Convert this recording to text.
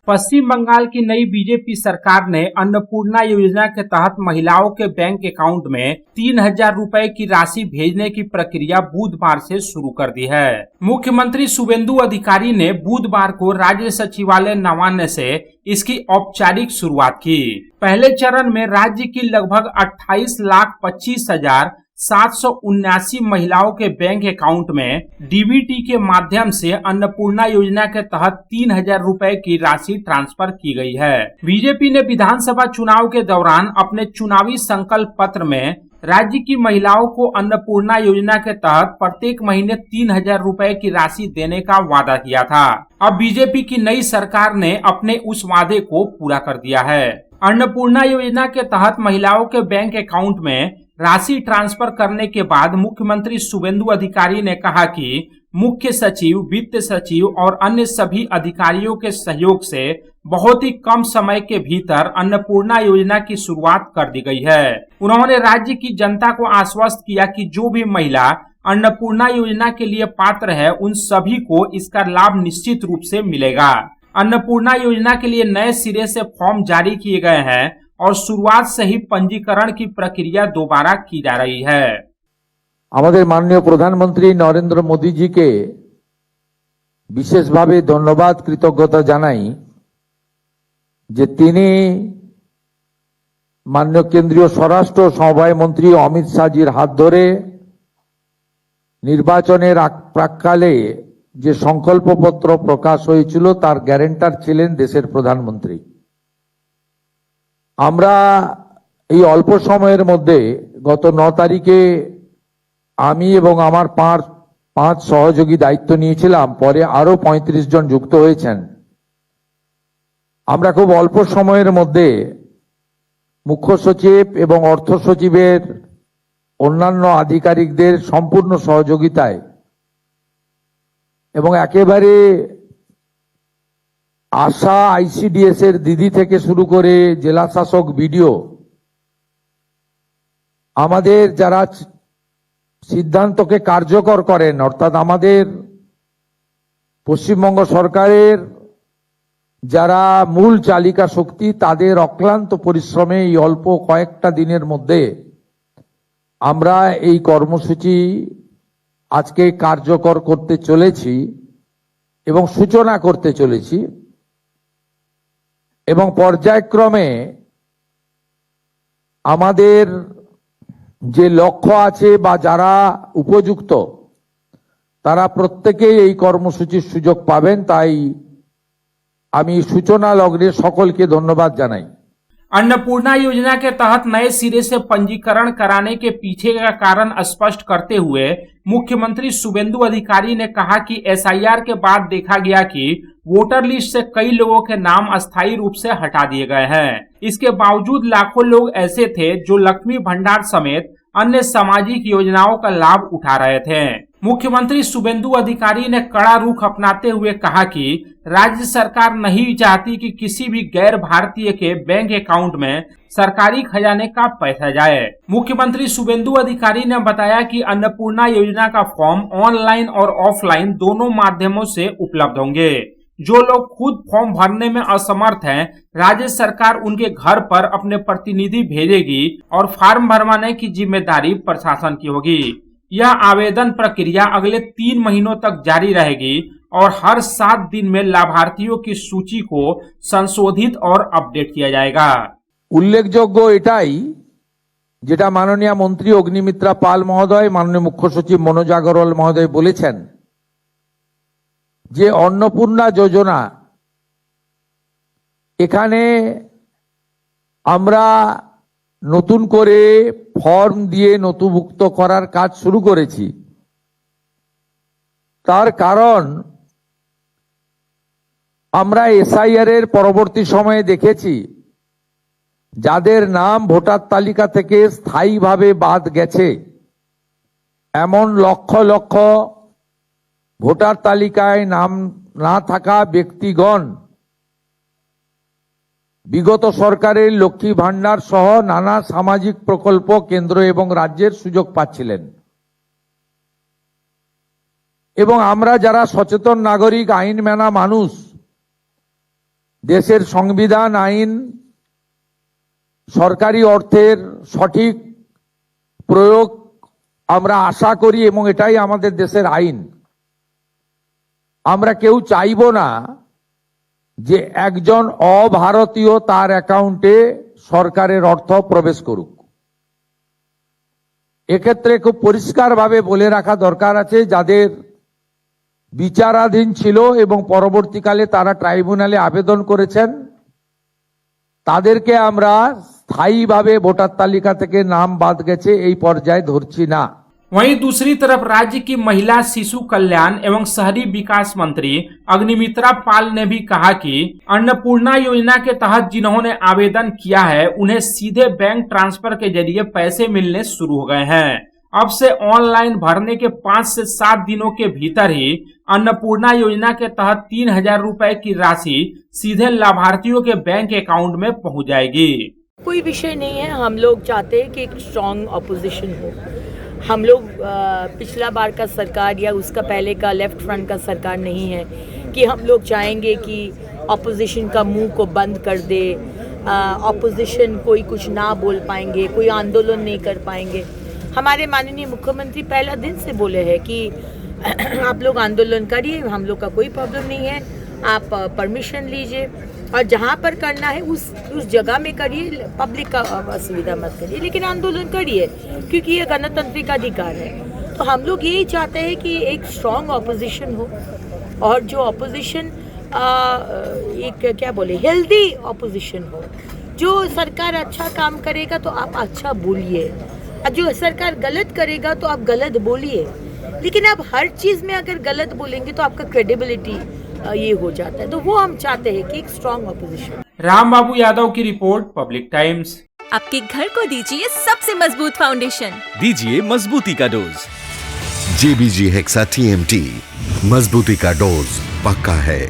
पश्चिम बंगाल की नई बीजेपी सरकार ने अन्नपूर्णा योजना के तहत महिलाओं के बैंक अकाउंट में 3,000 रुपए की राशि भेजने की प्रक्रिया बुधवार से शुरू कर दी है। मुख्यमंत्री शुभेंदु अधिकारी ने बुधवार को राज्य सचिवालय नवान्न से इसकी औपचारिक शुरुआत की। पहले चरण में राज्य की लगभग 28,25,779 महिलाओं के बैंक अकाउंट में डीबीटी के माध्यम से अन्नपूर्णा योजना के तहत 3,000 रुपए की राशि ट्रांसफर की गई है। बीजेपी ने विधानसभा चुनाव के दौरान अपने चुनावी संकल्प पत्र में राज्य की महिलाओं को अन्नपूर्णा योजना के तहत प्रत्येक महीने 3,000 रुपए की राशि देने का वादा किया था। अब बीजेपी की नई सरकार ने अपने उस वादे को पूरा कर दिया है। अन्नपूर्णा योजना के तहत महिलाओं के बैंक अकाउंट में राशि ट्रांसफर करने के बाद मुख्यमंत्री शुभेंदु अधिकारी ने कहा कि मुख्य सचिव, वित्त सचिव और अन्य सभी अधिकारियों के सहयोग से बहुत ही कम समय के भीतर अन्नपूर्णा योजना की शुरुआत कर दी गई है। उन्होंने राज्य की जनता को आश्वस्त किया कि जो भी महिला अन्नपूर्णा योजना के लिए पात्र है, उन सभी को इसका लाभ निश्चित रूप से मिलेगा। अन्नपूर्णा योजना के लिए नए सिरे से फॉर्म जारी किए गए हैं और शुरुआत से ही पंजीकरण की प्रक्रिया दोबारा की जा रही है। আমাদের মাননীয় প্রধানমন্ত্রী নরেন্দ্র মোদীজিকে বিশেষভাবে ধন্যবাদ, কৃতজ্ঞতা জানাই যে তিনি মাননীয় কেন্দ্রীয় স্বরাষ্ট্র সমবায় মন্ত্রী অমিত শাহজির হাত ধরে নির্বাচনের প্রাক্কালে যে সংকল্পপত্র প্রকাশ হয়েছিল তার গ্যারান্টার ছিলেন দেশের প্রধানমন্ত্রী। আমরা এই অল্প সময়ের মধ্যে গত 9 তারিখে আমি এবং আমার পাঁচ সহযোগী দায়িত্ব নিয়েছিলাম, পরে আরো 35 জন যুক্ত হয়েছেন। আমরা খুব অল্প সময়ের মধ্যে মুখ্য সচিব এবং অর্থ সচিবের অন্যান্য আধিকারিকদের সম্পূর্ণ সহযোগিতায় এবং একেবারে আশা, আইসিডিএস এর দিদি থেকে শুরু করে জেলা শাসক, বিডিও, আমাদের যারা সিদ্ধান্তকে কার্যকর করেন, অর্থাৎ আমাদের পশ্চিমবঙ্গ সরকারের যারা মূল চালিকা শক্তি, তাদের অক্লান্ত পরিশ্রমে এই অল্প কয়েকটা দিনের মধ্যে আমরা এই কর্মসূচি আজকে কার্যকর করতে চলেছি এবং সূচনা করতে চলেছি এবং পর্যায়ক্রমে আমাদের যে লক্ষ্য আছে বা যারা উপযুক্ত তারা প্রত্যেকেই এই কর্মসূচির সুযোগ পাবেন। তাই আমি সূচনা লগ্নে সকলকে ধন্যবাদ জানাই। अन्नपूर्णा योजना के तहत नए सिरे से पंजीकरण कराने के पीछे का कारण स्पष्ट करते हुए मुख्यमंत्री शुभेंदु अधिकारी ने कहा कि एसआईआर के बाद देखा गया कि वोटर लिस्ट से कई लोगों के नाम अस्थायी रूप से हटा दिए गए हैं। इसके बावजूद लाखों लोग ऐसे थे जो लक्ष्मी भंडार समेत अन्य सामाजिक योजनाओं का लाभ उठा रहे थे। मुख्यमंत्री शुभेंदु अधिकारी ने कड़ा रुख अपनाते हुए कहा कि राज्य सरकार नहीं चाहती कि किसी भी गैर भारतीय के बैंक अकाउंट में सरकारी खजाने का पैसा जाए। मुख्यमंत्री शुभेंदु अधिकारी ने बताया कि अन्नपूर्णा योजना का फॉर्म ऑनलाइन और ऑफलाइन दोनों माध्यमों से उपलब्ध होंगे। जो लोग खुद फॉर्म भरने में असमर्थ हैं, राज्य सरकार उनके घर पर अपने प्रतिनिधि भेजेगी और फॉर्म भरवाने की जिम्मेदारी प्रशासन की होगी। यह आवेदन प्रक्रिया अगले 3 महीनों तक जारी रहेगी और हर 7 दिन में लाभार्थियों की सूची को संशोधित और अपडेट किया जाएगा। উল্লেখযোগ্য এটাই যেটা মাননীয় মন্ত্রী অগ্নিমিত্রা পাল মহোদয়, মাননীয় মুখ্য সচিব মনোজ আগরওয়াল মহোদয় বলেছেন যে অন্নপূর্ণা যোজনা, এখানে আমরা নতুন করে ফর্ম দিয়ে নথিভুক্ত করার কাজ শুরু করেছি। তার কারণ আমরা এসআইআর এর পরবর্তী সময়ে দেখেছি যাদের নাম ভোটার তালিকা থেকে স্থায়ীভাবে বাদ গেছে, এমন লক্ষ লক্ষ ভোটার তালিকায় নাম না থাকা ব্যক্তিগণ বিগত সরকারের লক্ষ্মী ভান্ডার সহ নানা সামাজিক প্রকল্প কেন্দ্র এবং রাজ্যের সুযোগ পাচ্ছিলেন। এবং আমরা যারা সচেতন নাগরিক, আইন মানা মানুষ, দেশের সংবিধান আইন সরকারি অর্থের সঠিক প্রয়োগ আমরা আশা করি এবং এটাই আমাদের দেশের আইন। আমরা কেউ চাইবো না যে একজন অভারতীয় তার অ্যাকাউন্টে সরকারের অর্থ প্রবেশ করুক। এক্ষেত্রে খুব পরিষ্কারভাবে বলে রাখা দরকার আছে, যাদের বিচারাধীন ছিল এবং পরবর্তীকালে তারা ট্রাইব্যুনালে আবেদন করেছেন, তাদেরকে আমরা স্থায়ীভাবে ভোটার তালিকা থেকে নাম বাদ গেছে এই পর্যায়ে ধরছি না। वहीं दूसरी तरफ राज्य की महिला शिशु कल्याण एवं शहरी विकास मंत्री अग्निमित्रा पाल ने भी कहा कि अन्नपूर्णा योजना के तहत जिन्होंने आवेदन किया है उन्हें सीधे बैंक ट्रांसफर के जरिए पैसे मिलने शुरू हो गए हैं। अब से ऑनलाइन भरने के 5 से 7 दिनों के भीतर ही अन्नपूर्णा योजना के तहत 3,000 रुपए की राशि सीधे लाभार्थियों के बैंक अकाउंट में पहुंच जाएगी। कोई विषय नहीं है, हम लोग चाहते हैं कि एक स्ट्रॉन्ग ऑपोजिशन हो। हम लोग पिछला बार का सरकार या उसका पहले का लेफ्ट फ्रंट का सरकार नहीं है कि हम लोग चाहेंगे कि ऑपोजिशन का मुंह को बंद कर दे, ऑपोजिशन कोई कुछ ना बोल पाएंगे, कोई आंदोलन नहीं कर पाएंगे। हमारे माननीय मुख्यमंत्री पहला दिन से बोले हैं कि आप लोग आंदोलन करिए, हम लोग का कोई प्रॉब्लम नहीं है, आप परमिशन लीजिए और जहाँ पर करना है उस जगह में करिए, पब्लिक का असुविधा मत करिए, लेकिन आंदोलन करिए क्योंकि ये गणतांत्रिक अधिकार है। तो हम लोग यही चाहते हैं कि एक स्ट्रॉन्ग ऑपोजिशन हो और जो ऑपोजिशन एक क्या बोले हेल्दी ऑपोजिशन हो। जो सरकार अच्छा काम करेगा तो आप अच्छा बोलिए, जो सरकार गलत करेगा तो आप गलत बोलिए, लेकिन आप हर चीज में अगर गलत बोलेंगे तो आपका क्रेडिबिलिटी ये हो जाता है। तो वो हम चाहते हैं कि एक स्ट्रॉन्ग ऑपोजिशन। राम बाबू यादव की रिपोर्ट, पब्लिक टाइम्स। आपके घर को दीजिए सबसे मजबूत फाउंडेशन, दीजिए मजबूती का डोज। JBG हेक्सा TMT, मजबूती का डोज पक्का है।